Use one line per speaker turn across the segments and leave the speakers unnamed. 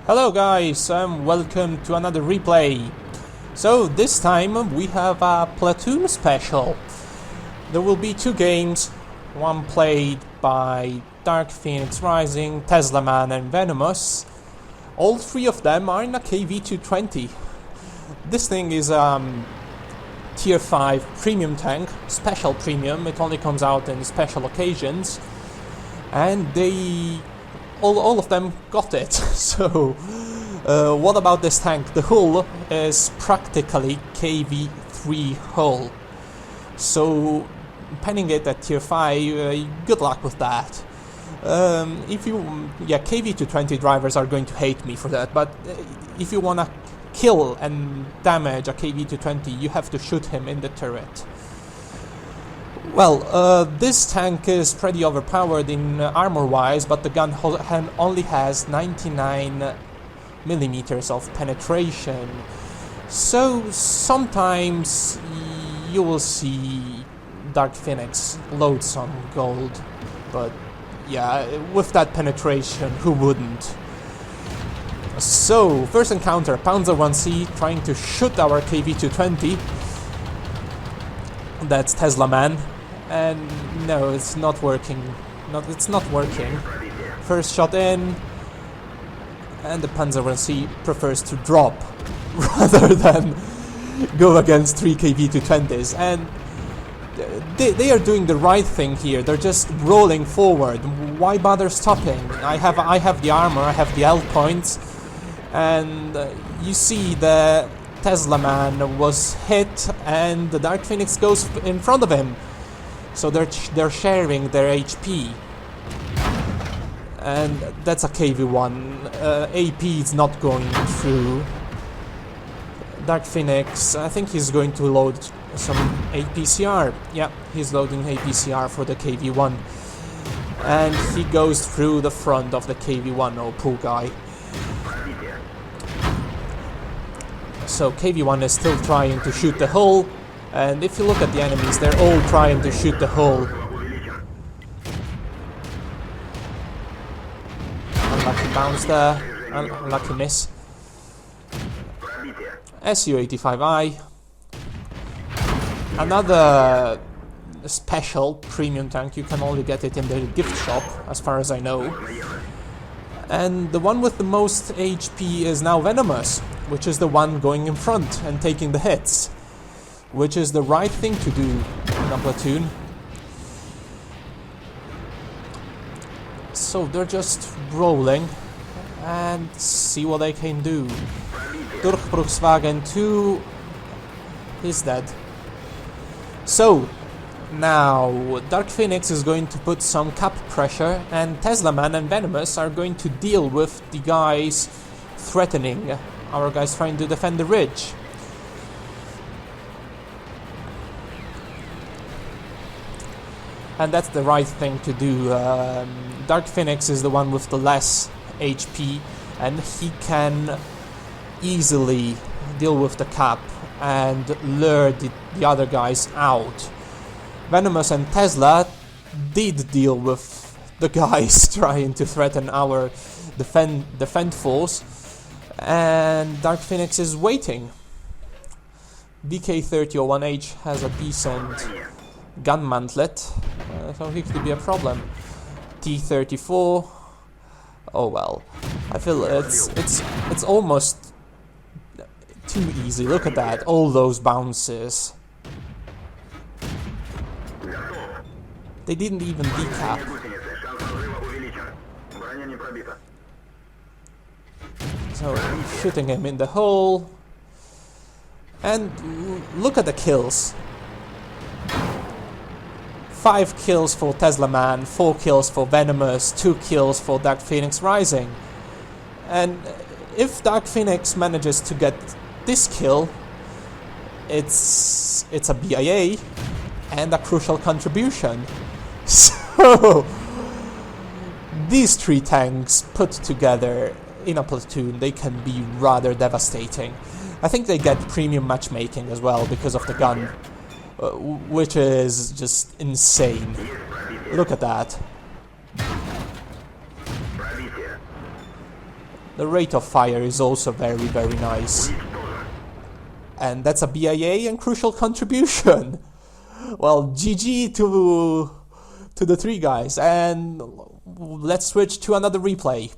Hello guys, welcome to another replay. So this time we have a platoon special. There will be two games, one played by Dark Phoenix Rising, Tesla Man and Venomous. All three of them are in a KV-220. This thing is tier 5 premium tank, special premium. It only comes out in special occasions, and they all of them got it. So what about this tank? The hull is practically KV-3 hull, so penning it at tier 5, good luck with that. KV-220 drivers are going to hate me for that, but if you wanna kill and damage a KV-220, you have to shoot him in the turret. Well, this tank is pretty overpowered in armor-wise, but the gun only has 99mm of penetration. So sometimes you will see Dark Phoenix load some gold, but yeah, with that penetration, who wouldn't? So, first encounter, Panzer 1C trying to shoot our KV-220. That's Tesla Man. And no, it's not working. It's not working. First shot in, and the Panzer 1C prefers to drop rather than go against 3 KV-220s. And they are doing the right thing here. They're just rolling forward. Why bother stopping? I have the armor, I have the L points, and you see the Tesla Man was hit, and the Dark Phoenix goes in front of him. So they're sharing their HP, and that's a KV-1. AP is not going through. Dark Phoenix, I think he's going to load some APCR. Yeah, he's loading APCR for the KV-1. And he goes through the front of the KV-1, oh poor guy. So KV-1 is still trying to shoot the hull, and if you look at the enemies, they're all trying to shoot the hull. Unlucky bounce there, unlucky miss. Su-85I. Another special premium tank, you can only get it in the gift shop, as far as I know. And the one with the most HP is now Venomous, which is the one going in front and taking the hits, which is the right thing to do in a platoon. So they're just rolling and see what they can do. Durchbruchswagen 2 is dead. So now Dark Phoenix is going to put some cap pressure, and Tesla Man and Venomous are going to deal with the guys threatening, our guys trying to defend the ridge. And that's the right thing to do. Dark Phoenix is the one with the less HP, and he can easily deal with the cap and lure the other guys out. Venomous and Tesla did deal with the guys trying to threaten our defend force, and Dark Phoenix is waiting. DK-3001H has a decent gun mantlet, so he could be a problem. T-34, oh well. I feel it's almost too easy. Look at that, all those bounces. They didn't even decap. So shooting him in the hole. And look at the kills. 5 kills for Tesla Man, 4 kills for Venomous, 2 kills for Dark Phoenix Rising. And if Dark Phoenix manages to get this kill, it's a BIA and a crucial contribution. So these 3 tanks put together in a platoon, they can be rather devastating. I think they get premium matchmaking as well because of the gun, which is just insane. Look at that. The rate of fire is also very, very nice. And that's a BIA and crucial contribution. Well, GG to the three guys, and let's switch to another replay.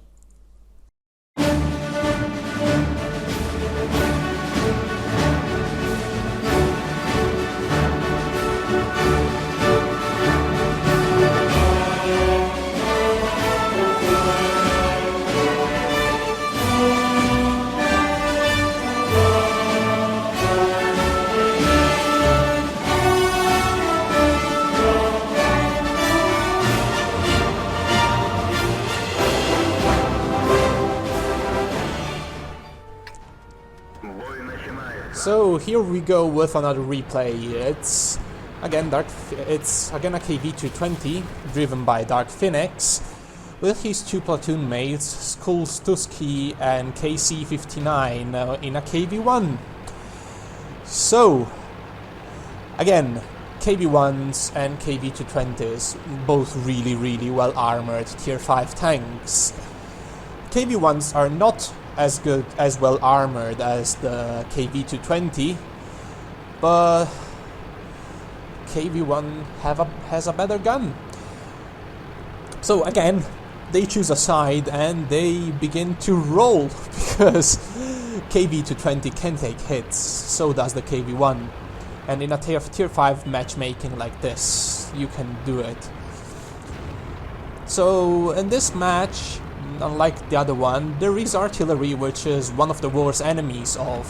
So here we go with another replay. It's again a KV-220 driven by Dark Phoenix with his two platoon mates Skulls220 and KC-59 in a KV-1. So again, KV-1s and KV-220s, both really well armored tier 5 tanks. KV-1s are not as good, as well armored as the KV-220, but KV-1 has a better gun. So again, they choose a side and they begin to roll, because KV-220 can take hits, so does the KV-1. And in a tier 5 matchmaking like this, you can do it. So in this match, unlike the other one, there is artillery, which is one of the worst enemies of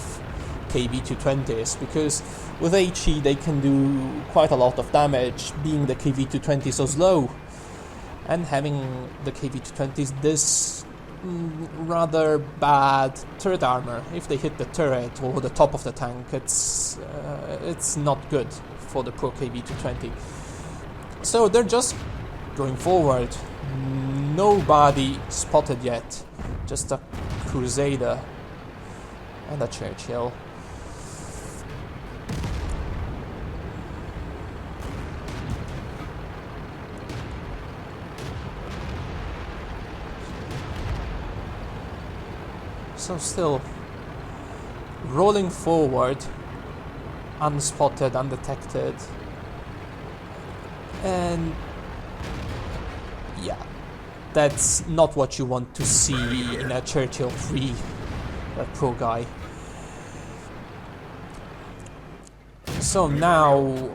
KV-220s, because with HE they can do quite a lot of damage, being the KV-220 so slow. And having the KV-220s this rather bad turret armor. If they hit the turret or the top of the tank, it's not good for the pro KV-220. So they're just going forward. Nobody spotted yet, just a Crusader and a Churchill. So still rolling forward, unspotted, undetected, and yeah, that's not what you want to see in a Churchill 3 pro guy. So now,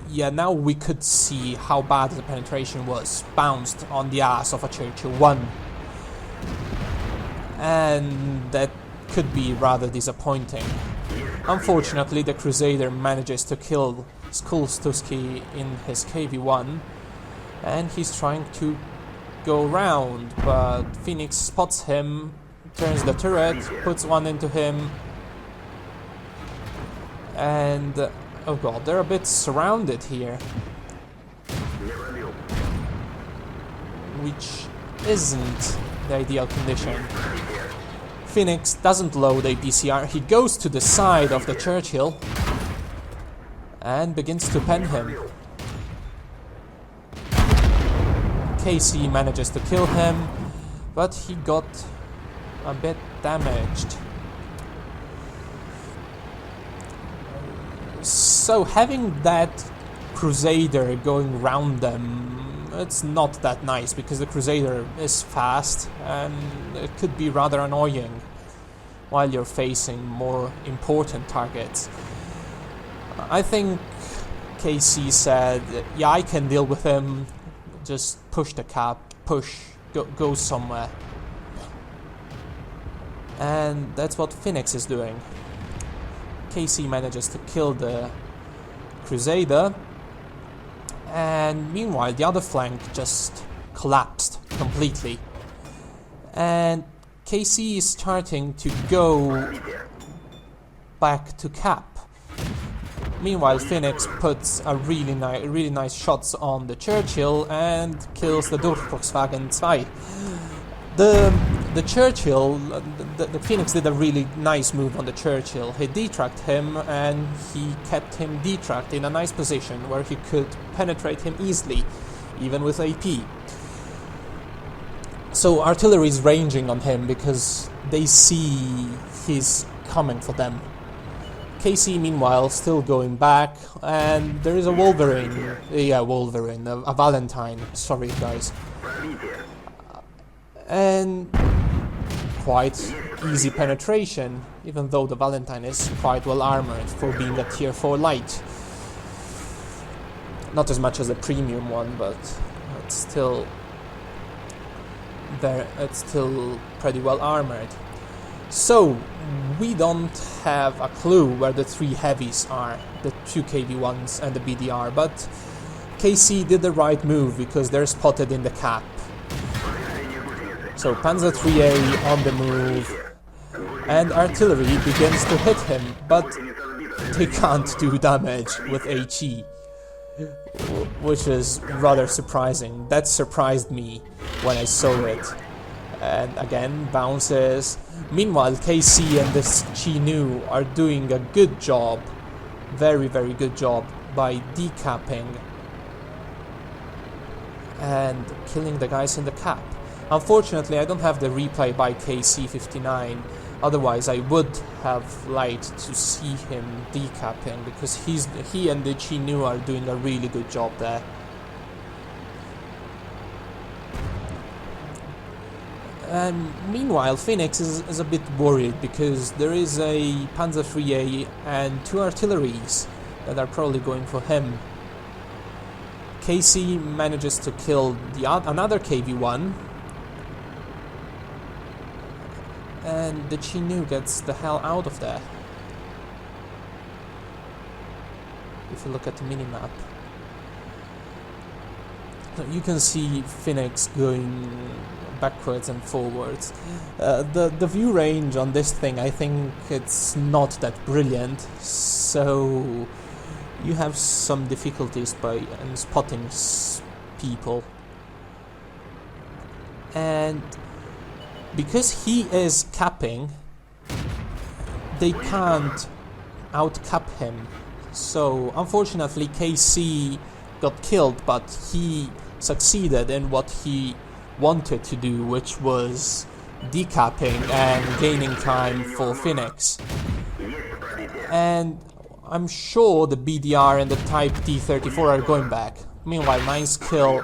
yeah, now we could see how bad the penetration was. Bounced on the ass of a Churchill 1. And that could be rather disappointing. Unfortunately, the Crusader manages to kill Skulls220 in his KV-1, and he's trying to go around, but Phoenix spots him, turns the turret, puts one into him, and oh god, they're a bit surrounded here, which isn't the ideal condition. Phoenix doesn't load a PCR, he goes to the side of the Churchill and begins to pen him. KC manages to kill him, but he got a bit damaged. So having that Crusader going round them, it's not that nice, because the Crusader is fast and it could be rather annoying while you're facing more important targets. I think KC said, yeah, I can deal with him, just push the cap, go somewhere. And that's what Phoenix is doing. KC manages to kill the Crusader, and meanwhile the other flank just collapsed completely. And KC is starting to go back to cap. Meanwhile, Phoenix puts a really nice shots on the Churchill and kills the Durchbruchswagen 2. The Churchill, the Phoenix did a really nice move on the Churchill. He detracked him and he kept him detracked in a nice position where he could penetrate him easily, even with AP. So artillery is ranging on him because they see he's coming for them. KC meanwhile still going back, and there is a Wolverine, a Valentine, sorry guys. And quite easy penetration, even though the Valentine is quite well armored for being a tier 4 light. Not as much as a premium one, but it's still pretty well armored. So we don't have a clue where the 3 heavies are, the 2 KV-1s and the BDR, but KC did the right move because they're spotted in the cap. So Panzer IIIA on the move, and artillery begins to hit him, but they can't do damage with HE, which is rather surprising. That surprised me when I saw it. And again, bounces. Meanwhile, KC and this Chi-Nu are doing a good job, very good job, by decapping and killing the guys in the cap. Unfortunately, I don't have the replay by KC-59, otherwise I would have liked to see him decapping, because he and the Chi-Nu are doing a really good job there. And meanwhile, Phoenix is a bit worried because there is a Panzer IIIA and 2 artilleries that are probably going for him. KC manages to kill another KV-1, and the Chi-Nu gets the hell out of there. If you look at the minimap, you can see Phoenix going backwards and forwards. The view range on this thing, I think it's not that brilliant, so you have some difficulties in spotting people. And because he is capping, they can't outcap him. So unfortunately KC got killed, but he succeeded in what he wanted to do, which was decapping and gaining time for Phoenix. And I'm sure the BDR and the Type T-34 are going back. Meanwhile, nice kill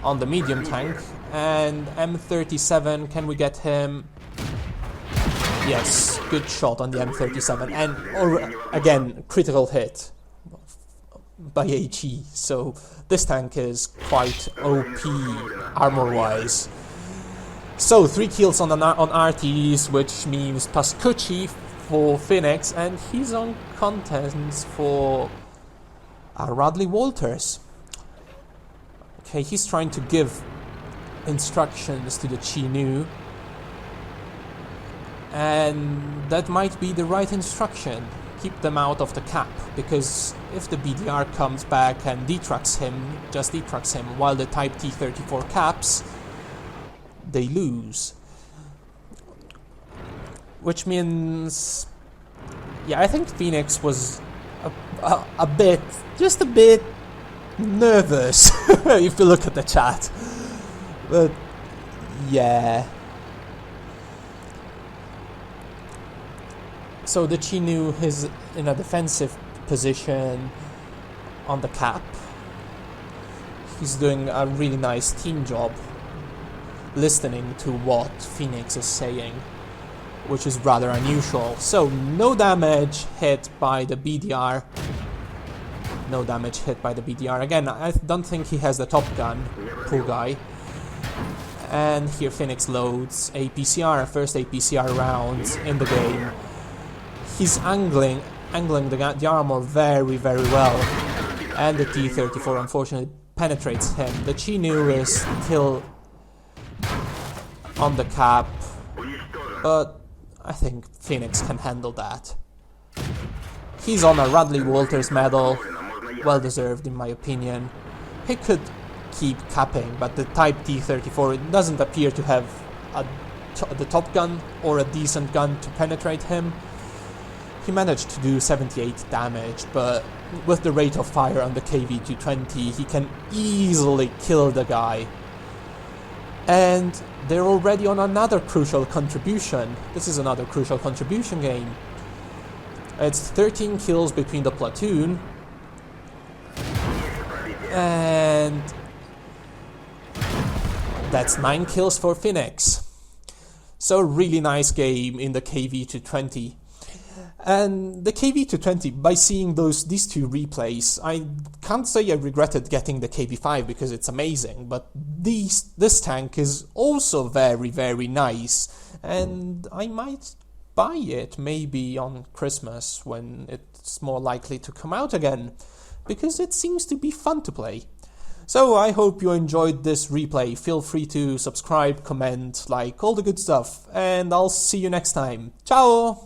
on the medium tank. And M37, can we get him? Yes, good shot on the M37. And again, critical hit by HE. So this tank is quite OP armor-wise. So 3 kills on RTs, which means Pascucci for Phoenix, and he's on contents for Radley Walters. Okay, he's trying to give instructions to the Chi-Nu, and that might be the right instruction. Keep them out of the cap, because if the BDR comes back and detracts him, while the Type T-34 caps, they lose. Which means, yeah, I think Phoenix was just a bit nervous if you look at the chat. But yeah. So the Chi-Nu is in a defensive position on the cap. He's doing a really nice team job listening to what Phoenix is saying, which is rather unusual. So no damage hit by the BDR. No damage hit by the BDR. Again, I don't think he has the top gun, poor guy. And here Phoenix loads APCR, first APCR rounds in the game. He's angling the armor very well, and the T-34 unfortunately penetrates him. The Chi-Nu is still on the cap, but I think Phoenix can handle that. He's on a Radley Walters medal, well deserved in my opinion. He could keep capping, but the Type T-34 doesn't appear to have the top gun or a decent gun to penetrate him. He managed to do 78 damage, but with the rate of fire on the KV-220, he can easily kill the guy. And they're already on another crucial contribution. This is another crucial contribution game. It's 13 kills between the platoon. And that's 9 kills for Phoenix. So really nice game in the KV-220. And the KV-220, by seeing these two replays, I can't say I regretted getting the KV-5 because it's amazing, but this tank is also very, very nice, and I might buy it maybe on Christmas when it's more likely to come out again, because it seems to be fun to play. So I hope you enjoyed this replay. Feel free to subscribe, comment, like, all the good stuff, and I'll see you next time. Ciao!